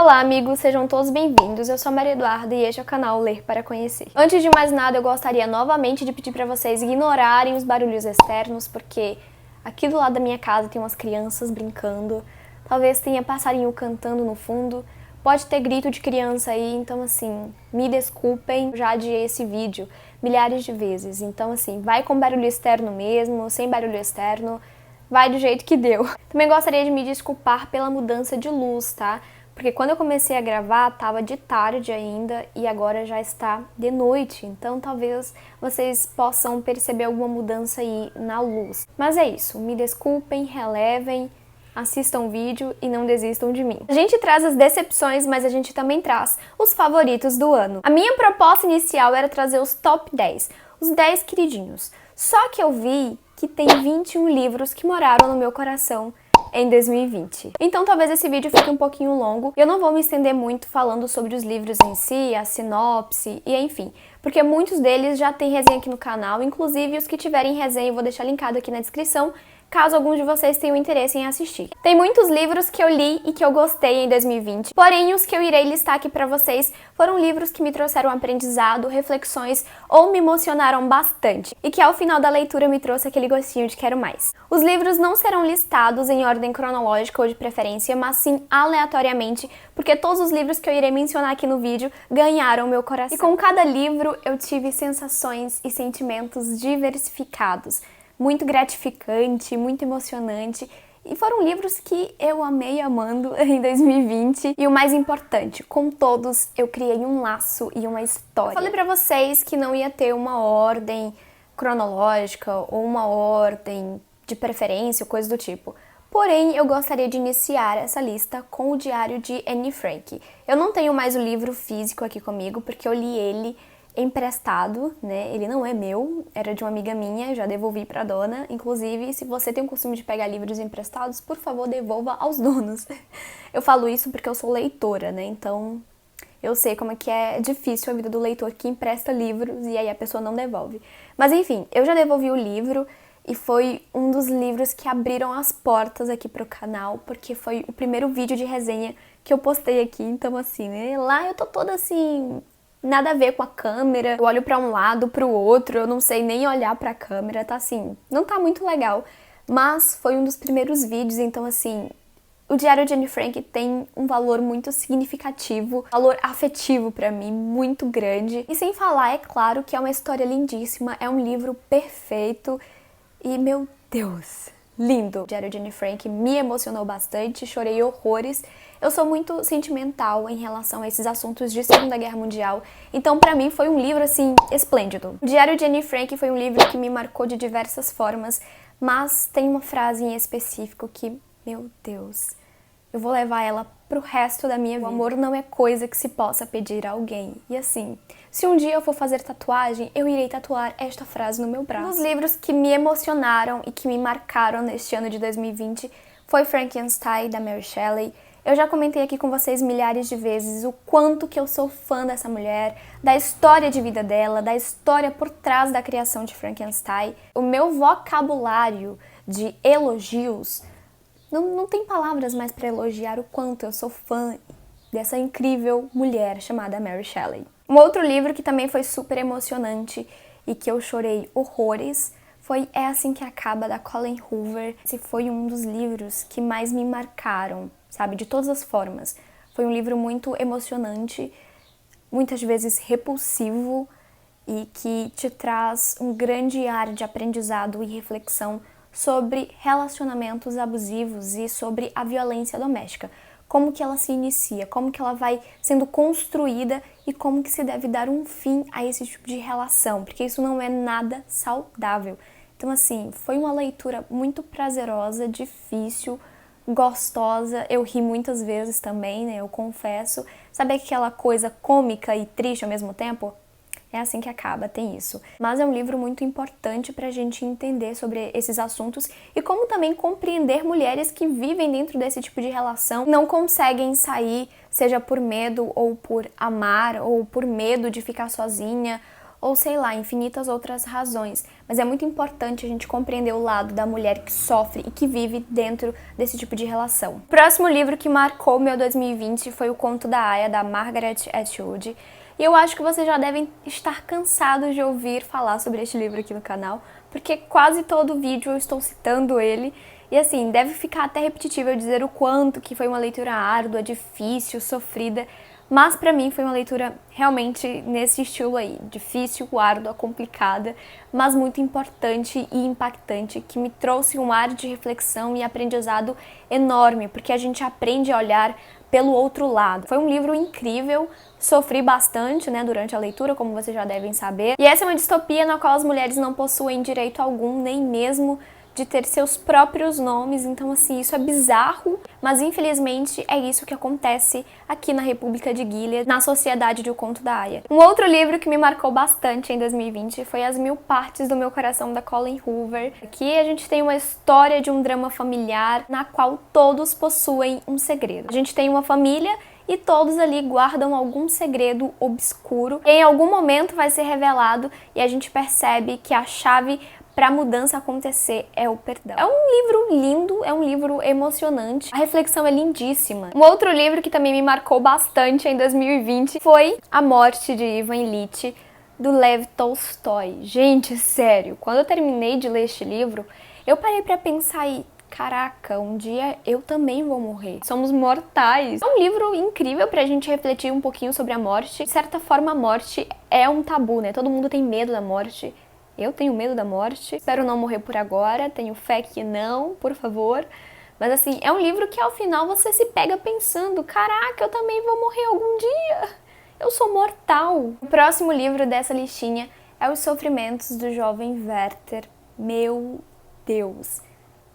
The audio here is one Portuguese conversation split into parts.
Olá amigos, sejam todos bem-vindos, eu sou a Maria Eduarda e este é o canal Ler para Conhecer. Antes de mais nada, eu gostaria novamente de pedir para vocês ignorarem os barulhos externos, porque aqui do lado da minha casa tem umas crianças brincando, talvez tenha passarinho cantando no fundo, pode ter grito de criança aí, então assim, me desculpem, eu já adiei esse vídeo milhares de vezes, então assim, vai com barulho externo mesmo, sem barulho externo, vai do jeito que deu. Também gostaria de me desculpar pela mudança de luz, tá? Porque quando eu comecei a gravar, tava de tarde ainda e agora já está de noite, então talvez vocês possam perceber alguma mudança aí na luz. Mas é isso, me desculpem, relevem, assistam o vídeo e não desistam de mim. A gente traz as decepções, mas a gente também traz os favoritos do ano. A minha proposta inicial era trazer os top 10, os 10 queridinhos. Só que eu vi que tem 21 livros que moraram no meu coração em 2020. Então talvez esse vídeo fique um pouquinho longo. Eu não vou me estender muito falando sobre os livros em si, a sinopse e enfim, porque muitos deles já tem resenha aqui no canal, inclusive os que tiverem resenha eu vou deixar linkado aqui na descrição, caso alguns de vocês tenham interesse em assistir. Tem muitos livros que eu li e que eu gostei em 2020, porém os que eu irei listar aqui pra vocês foram livros que me trouxeram aprendizado, reflexões ou me emocionaram bastante e que ao final da leitura me trouxe aquele gostinho de quero mais. Os livros não serão listados em ordem cronológica ou de preferência, mas sim aleatoriamente, porque todos os livros que eu irei mencionar aqui no vídeo ganharam meu coração. E com cada livro eu tive sensações e sentimentos diversificados, muito gratificante, muito emocionante, e foram livros que eu amei amando em 2020, e o mais importante, com todos eu criei um laço e uma história. Eu falei pra vocês que não ia ter uma ordem cronológica ou uma ordem de preferência ou coisa do tipo. Porém, eu gostaria de iniciar essa lista com o Diário de Anne Frank. Eu não tenho mais o livro físico aqui comigo, porque eu li ele emprestado, né? Ele não é meu, era de uma amiga minha, já devolvi pra dona. Inclusive, se você tem o costume de pegar livros emprestados, por favor, devolva aos donos. Eu falo isso porque eu sou leitora, né? Então, eu sei como é que é difícil a vida do leitor que empresta livros e aí a pessoa não devolve. Mas enfim, eu já devolvi o livro e foi um dos livros que abriram as portas aqui pro canal, porque foi o primeiro vídeo de resenha que eu postei aqui, então assim, né? Lá eu tô toda assim, nada a ver com a câmera, eu olho pra um lado, pro outro, eu não sei nem olhar pra câmera, tá assim, não tá muito legal. Mas foi um dos primeiros vídeos, então assim, o Diário de Anne Frank tem um valor muito significativo, valor afetivo pra mim, muito grande. E sem falar, é claro que é uma história lindíssima, é um livro perfeito e, meu Deus, lindo! O Diário de Anne Frank me emocionou bastante, chorei horrores. Eu sou muito sentimental em relação a esses assuntos de Segunda Guerra Mundial, então pra mim foi um livro, assim, esplêndido. O Diário de Anne Frank foi um livro que me marcou de diversas formas, mas tem uma frase em específico que, meu Deus, eu vou levar ela pro resto da minha vida. O amor não é coisa que se possa pedir a alguém. E assim, se um dia eu for fazer tatuagem, eu irei tatuar esta frase no meu braço. Um dos livros que me emocionaram e que me marcaram neste ano de 2020 foi Frankenstein, da Mary Shelley. Eu já comentei aqui com vocês milhares de vezes o quanto que eu sou fã dessa mulher, da história de vida dela, da história por trás da criação de Frankenstein. O meu vocabulário de elogios não tem palavras mais para elogiar o quanto eu sou fã dessa incrível mulher chamada Mary Shelley. Um outro livro que também foi super emocionante e que eu chorei horrores foi É Assim Que Acaba, da Colleen Hoover. Esse foi um dos livros que mais me marcaram, sabe, de todas as formas. Foi um livro muito emocionante, muitas vezes repulsivo e que te traz um grande ar de aprendizado e reflexão sobre relacionamentos abusivos e sobre a violência doméstica. Como que ela se inicia, como que ela vai sendo construída e como que se deve dar um fim a esse tipo de relação, porque isso não é nada saudável. Então assim, foi uma leitura muito prazerosa, difícil, gostosa, eu ri muitas vezes também, né, eu confesso. Sabe aquela coisa cômica e triste ao mesmo tempo? É assim que acaba, tem isso. Mas é um livro muito importante pra gente entender sobre esses assuntos e como também compreender mulheres que vivem dentro desse tipo de relação, não conseguem sair, seja por medo ou por amar, ou por medo de ficar sozinha, ou sei lá, infinitas outras razões. Mas é muito importante a gente compreender o lado da mulher que sofre e que vive dentro desse tipo de relação. O próximo livro que marcou meu 2020 foi O Conto da Aia, da Margaret Atwood. E eu acho que vocês já devem estar cansados de ouvir falar sobre este livro aqui no canal, porque quase todo vídeo eu estou citando ele. E assim, deve ficar até repetitivo eu dizer o quanto que foi uma leitura árdua, difícil, sofrida. Mas pra mim foi uma leitura realmente nesse estilo aí, difícil, árdua, complicada, mas muito importante e impactante, que me trouxe um ar de reflexão e aprendizado enorme, porque a gente aprende a olhar pelo outro lado. Foi um livro incrível, sofri bastante, né, durante a leitura, como vocês já devem saber. E essa é uma distopia na qual as mulheres não possuem direito algum, nem mesmo de ter seus próprios nomes, então assim, isso é bizarro, mas infelizmente é isso que acontece aqui na República de Gilead, na Sociedade do Conto da Aia. Um outro livro que me marcou bastante em 2020 foi As Mil Partes do Meu Coração, da Colleen Hoover. Aqui a gente tem uma história de um drama familiar na qual todos possuem um segredo. A gente tem uma família e todos ali guardam algum segredo obscuro. Em algum momento vai ser revelado e a gente percebe que a chave para a mudança acontecer é o perdão. É um livro lindo, é um livro emocionante, a reflexão é lindíssima. Um outro livro que também me marcou bastante em 2020 foi A Morte de Ivan Ilitch, do Lev Tolstói. Gente, sério, quando eu terminei de ler este livro, eu parei para pensar e caraca, um dia eu também vou morrer. Somos mortais. É um livro incrível pra gente refletir um pouquinho sobre a morte. De certa forma, a morte é um tabu, né? Todo mundo tem medo da morte. Eu tenho medo da morte, espero não morrer por agora, tenho fé que não, por favor. Mas assim, é um livro que ao final você se pega pensando, caraca, eu também vou morrer algum dia, eu sou mortal. O próximo livro dessa listinha é Os Sofrimentos do Jovem Werther. Meu Deus,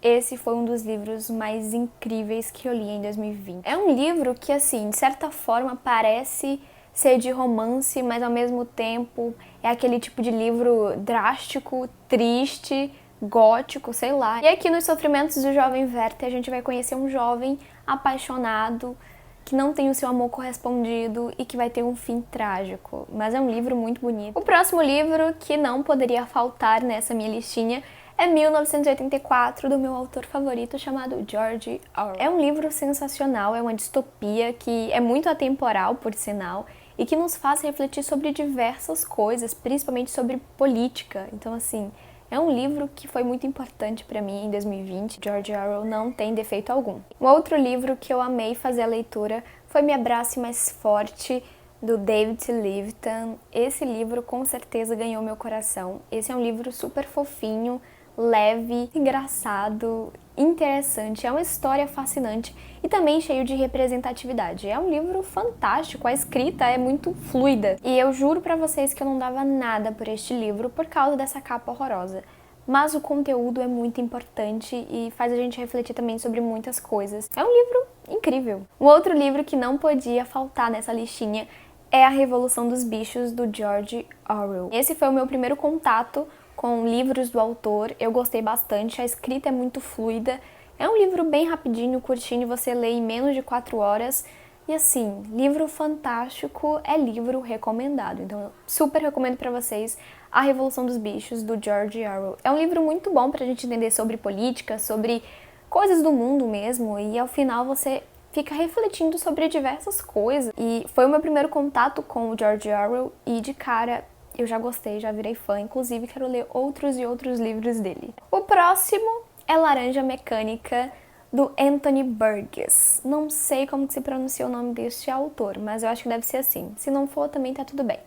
esse foi um dos livros mais incríveis que eu li em 2020. É um livro que assim, de certa forma parece ser de romance, mas ao mesmo tempo é aquele tipo de livro drástico, triste, gótico, sei lá. E aqui nos Sofrimentos do Jovem Werther a gente vai conhecer um jovem apaixonado, que não tem o seu amor correspondido e que vai ter um fim trágico. Mas é um livro muito bonito. O próximo livro que não poderia faltar nessa minha listinha é 1984, do meu autor favorito, chamado George Orwell. É um livro sensacional, é uma distopia que é muito atemporal, por sinal, e que nos faz refletir sobre diversas coisas, principalmente sobre política. Então, assim, é um livro que foi muito importante para mim em 2020. George Orwell não tem defeito algum. Um outro livro que eu amei fazer a leitura foi Me Abrace Mais Forte, do David Levitan. Esse livro com certeza ganhou meu coração. Esse é um livro super fofinho, leve, engraçado, interessante, é uma história fascinante e também cheio de representatividade. É um livro fantástico, a escrita é muito fluida e eu juro pra vocês que eu não dava nada por este livro por causa dessa capa horrorosa. Mas o conteúdo é muito importante e faz a gente refletir também sobre muitas coisas. É um livro incrível. Um outro livro que não podia faltar nessa listinha é A Revolução dos Bichos, do George Orwell. Esse foi o meu primeiro contato com livros do autor, eu gostei bastante, a escrita é muito fluida, é um livro bem rapidinho, curtinho, você lê em menos de 4 horas, e assim, livro fantástico, é livro recomendado, então eu super recomendo pra vocês A Revolução dos Bichos, do George Orwell. É um livro muito bom pra gente entender sobre política, sobre coisas do mundo mesmo, e ao final você fica refletindo sobre diversas coisas, e foi o meu primeiro contato com o George Orwell, e de cara eu já gostei, já virei fã, inclusive quero ler outros e outros livros dele. O próximo é Laranja Mecânica, do Anthony Burgess. Não sei como que se pronuncia o nome deste autor, mas eu acho que deve ser assim. Se não for, também tá tudo bem.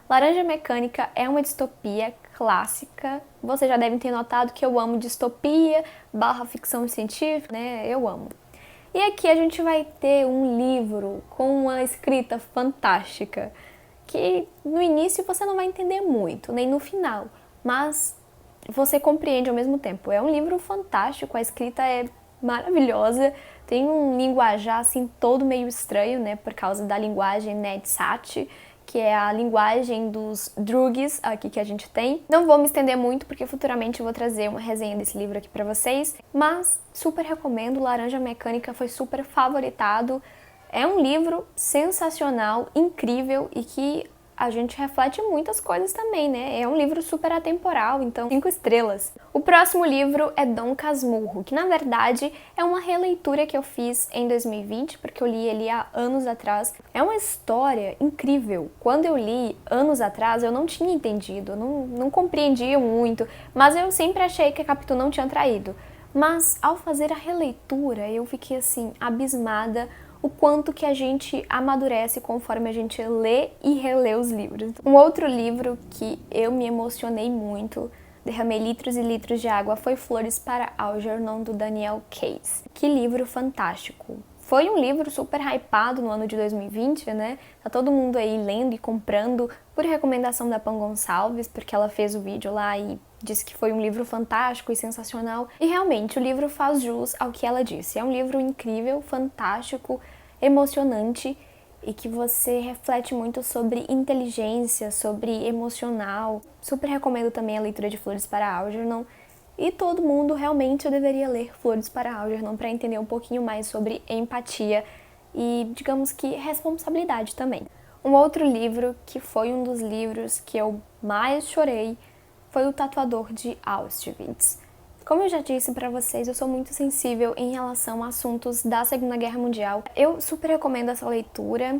Laranja Mecânica é uma distopia clássica. Vocês já devem ter notado que eu amo distopia / ficção científica, né? Eu amo. E aqui a gente vai ter um livro com uma escrita fantástica, que no início você não vai entender muito, nem no final, mas você compreende ao mesmo tempo. É um livro fantástico, a escrita é maravilhosa, tem um linguajar assim todo meio estranho, né, por causa da linguagem Nedsat, que é a linguagem dos Druids aqui que a gente tem. Não vou me estender muito porque futuramente eu vou trazer uma resenha desse livro aqui pra vocês, mas super recomendo. Laranja Mecânica foi super favoritado. É um livro sensacional, incrível e que a gente reflete muitas coisas também, né? É um livro super atemporal, então 5 estrelas. O próximo livro é Dom Casmurro, que na verdade é uma releitura que eu fiz em 2020, porque eu li ele há anos atrás. É uma história incrível. Quando eu li anos atrás, eu não tinha entendido, não compreendia muito, mas eu sempre achei que a Capitu não tinha traído. Mas ao fazer a releitura, eu fiquei assim, abismada o quanto que a gente amadurece conforme a gente lê e relê os livros. Um outro livro que eu me emocionei muito, derramei litros e litros de água, foi Flores para Algernon, do Daniel Case. Que livro fantástico! Foi um livro super hypado no ano de 2020, né? Tá todo mundo aí lendo e comprando por recomendação da Pan Gonçalves, porque ela fez o vídeo lá e disse que foi um livro fantástico e sensacional. E realmente, o livro faz jus ao que ela disse. É um livro incrível, fantástico, emocionante e que você reflete muito sobre inteligência, sobre emocional. Super recomendo também a leitura de Flores para Algernon. E todo mundo realmente deveria ler Flores para Algernon para entender um pouquinho mais sobre empatia e, digamos que, responsabilidade também. Um outro livro que foi um dos livros que eu mais chorei foi O Tatuador de Auschwitz. Como eu já disse para vocês, eu sou muito sensível em relação a assuntos da Segunda Guerra Mundial. Eu super recomendo essa leitura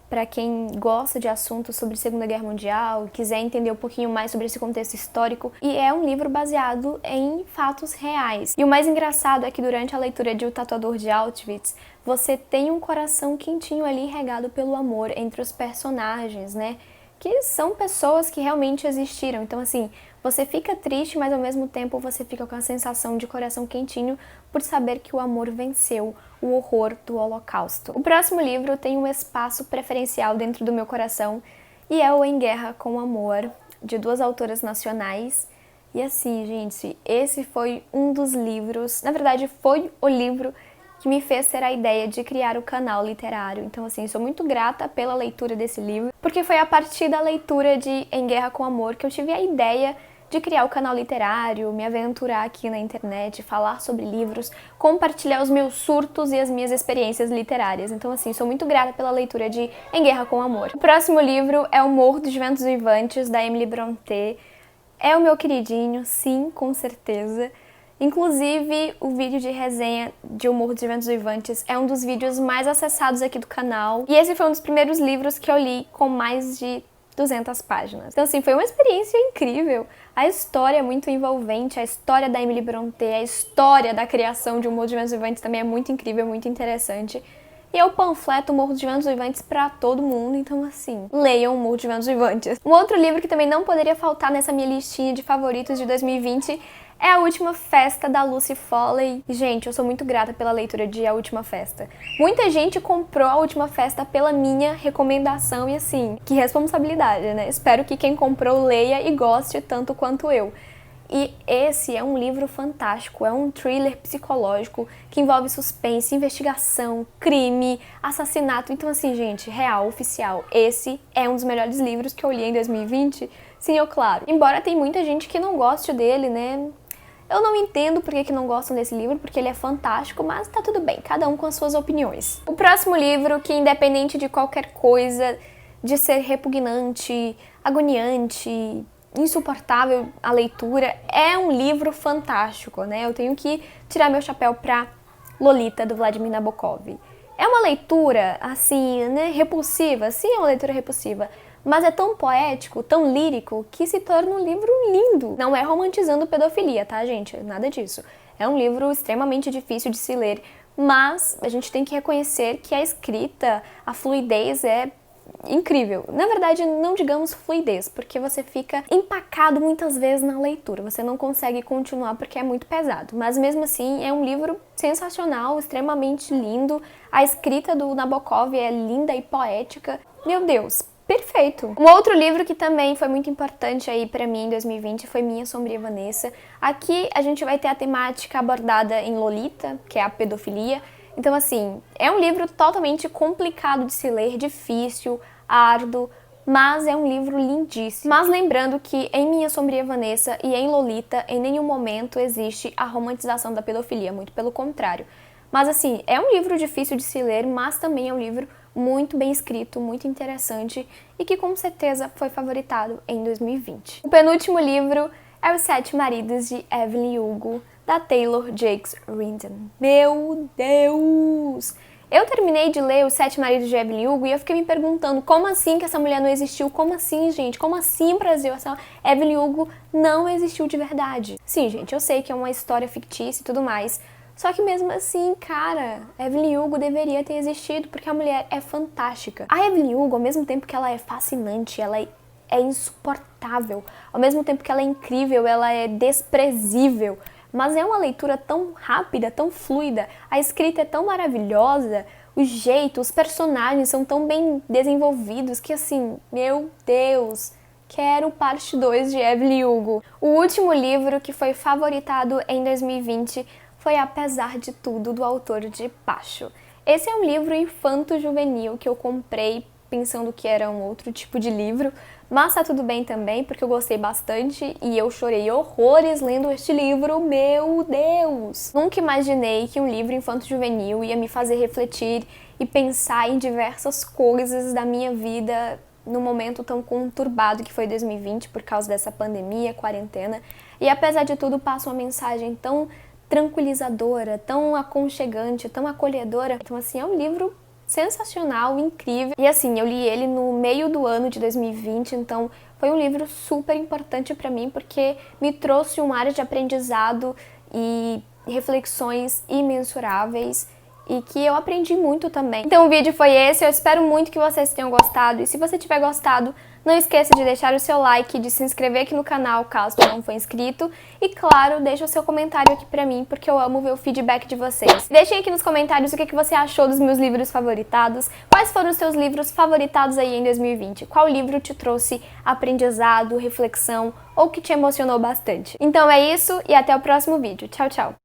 para quem gosta de assuntos sobre Segunda Guerra Mundial, quiser entender um pouquinho mais sobre esse contexto histórico, e é um livro baseado em fatos reais. E o mais engraçado é que durante a leitura de O Tatuador de Auschwitz, você tem um coração quentinho ali regado pelo amor entre os personagens, né? Que são pessoas que realmente existiram. Então, assim, você fica triste, mas ao mesmo tempo você fica com a sensação de coração quentinho por saber que o amor venceu o horror do Holocausto. O próximo livro tem um espaço preferencial dentro do meu coração e é o Em Guerra com Amor, de 2 autoras nacionais. E assim, gente, esse foi um dos livros, na verdade foi o livro que me fez ter a ideia de criar o canal literário. Então, assim, sou muito grata pela leitura desse livro, porque foi a partir da leitura de Em Guerra com Amor que eu tive a ideia de criar o canal literário, me aventurar aqui na internet, falar sobre livros, compartilhar os meus surtos e as minhas experiências literárias. Então, assim, sou muito grata pela leitura de Em Guerra com Amor. O próximo livro é O Morro dos Ventos Vivantes, da Emily Brontë. É o meu queridinho, sim, com certeza. Inclusive, o vídeo de resenha de O Morro dos Ventos Vivantes é um dos vídeos mais acessados aqui do canal. E esse foi um dos primeiros livros que eu li com mais de 200 páginas. Então, assim, foi uma experiência incrível. A história é muito envolvente, a história da Emily Brontë, a história da criação de O Morro dos Ventos Vivantes também é muito incrível, muito interessante. E eu panfleto O Morro dos Ventos Vivantes pra todo mundo, então assim, leiam O Morro dos Ventos Vivantes. Um outro livro que também não poderia faltar nessa minha listinha de favoritos de 2020 é A Última Festa, da Lucy Foley. Gente, eu sou muito grata pela leitura de A Última Festa. Muita gente comprou A Última Festa pela minha recomendação e assim, que responsabilidade, né? Espero que quem comprou leia e goste tanto quanto eu. E esse é um livro fantástico, é um thriller psicológico que envolve suspense, investigação, crime, assassinato. Então assim, gente, real, oficial, esse é um dos melhores livros que eu li em 2020. Sim, eu claro. Embora tem muita gente que não goste dele, né? Eu não entendo por que não gostam desse livro, porque ele é fantástico, mas tá tudo bem, cada um com as suas opiniões. O próximo livro, que independente de qualquer coisa, de ser repugnante, agoniante, insuportável a leitura, é um livro fantástico, né? Eu tenho que tirar meu chapéu pra Lolita, do Vladimir Nabokov. É uma leitura, assim, né, repulsiva, sim, é uma leitura repulsiva, mas é tão poético, tão lírico, que se torna um livro lindo. Não é romantizando pedofilia, tá, gente? Nada disso. É um livro extremamente difícil de se ler, mas a gente tem que reconhecer que a escrita, a fluidez é incrível. Na verdade, não digamos fluidez, porque você fica empacado muitas vezes na leitura. Você não consegue continuar porque é muito pesado. Mas mesmo assim, é um livro sensacional, extremamente lindo. A escrita do Nabokov é linda e poética. Meu Deus, perfeito! Um outro livro que também foi muito importante aí pra mim em 2020 foi Minha Sombria Vanessa. Aqui a gente vai ter a temática abordada em Lolita, que é a pedofilia. Então, assim, é um livro totalmente complicado de se ler, difícil, árduo, mas é um livro lindíssimo. Mas lembrando que em Minha Sombria Vanessa e em Lolita, em nenhum momento existe a romantização da pedofilia, muito pelo contrário. Mas, assim, é um livro difícil de se ler, mas também é um livro muito bem escrito, muito interessante e que com certeza foi favoritado em 2020. O penúltimo livro é Os Sete Maridos de Evelyn Hugo, da Taylor Jakes Rinden. Meu Deus! Eu terminei de ler Os Sete Maridos de Evelyn Hugo e eu fiquei me perguntando como assim que essa mulher não existiu? Como assim, gente? Como assim, Brasil? Essa Evelyn Hugo não existiu de verdade. Sim, gente, eu sei que é uma história fictícia e tudo mais, só que mesmo assim, cara, Evelyn Hugo deveria ter existido porque a mulher é fantástica. A Evelyn Hugo, ao mesmo tempo que ela é fascinante, ela é insuportável, ao mesmo tempo que ela é incrível, ela é desprezível. Mas é uma leitura tão rápida, tão fluida, a escrita é tão maravilhosa, o jeito, os personagens são tão bem desenvolvidos que assim, meu Deus, quero parte 2 de Evelyn Hugo. O último livro que foi favoritado em 2020 foi Apesar de Tudo, do autor de Pacho. Esse é um livro infanto-juvenil que eu comprei pensando que era um outro tipo de livro, mas tá tudo bem também, porque eu gostei bastante e eu chorei horrores lendo este livro, meu Deus! Nunca imaginei que um livro infanto-juvenil ia me fazer refletir e pensar em diversas coisas da minha vida num momento tão conturbado que foi 2020 por causa dessa pandemia, quarentena, e apesar de tudo passa uma mensagem tão tranquilizadora, tão aconchegante, tão acolhedora. Então assim, é um livro sensacional, incrível. E assim, eu li ele no meio do ano de 2020, então foi um livro super importante pra mim porque me trouxe uma área de aprendizado e reflexões imensuráveis e que eu aprendi muito também. Então o vídeo foi esse, eu espero muito que vocês tenham gostado e se você tiver gostado, não esqueça de deixar o seu like, de se inscrever aqui no canal caso não for inscrito e claro, deixa o seu comentário aqui pra mim porque eu amo ver o feedback de vocês. Deixem aqui nos comentários o que você achou dos meus livros favoritados, quais foram os seus livros favoritados aí em 2020, qual livro te trouxe aprendizado, reflexão ou que te emocionou bastante. Então é isso e até o próximo vídeo. Tchau, tchau!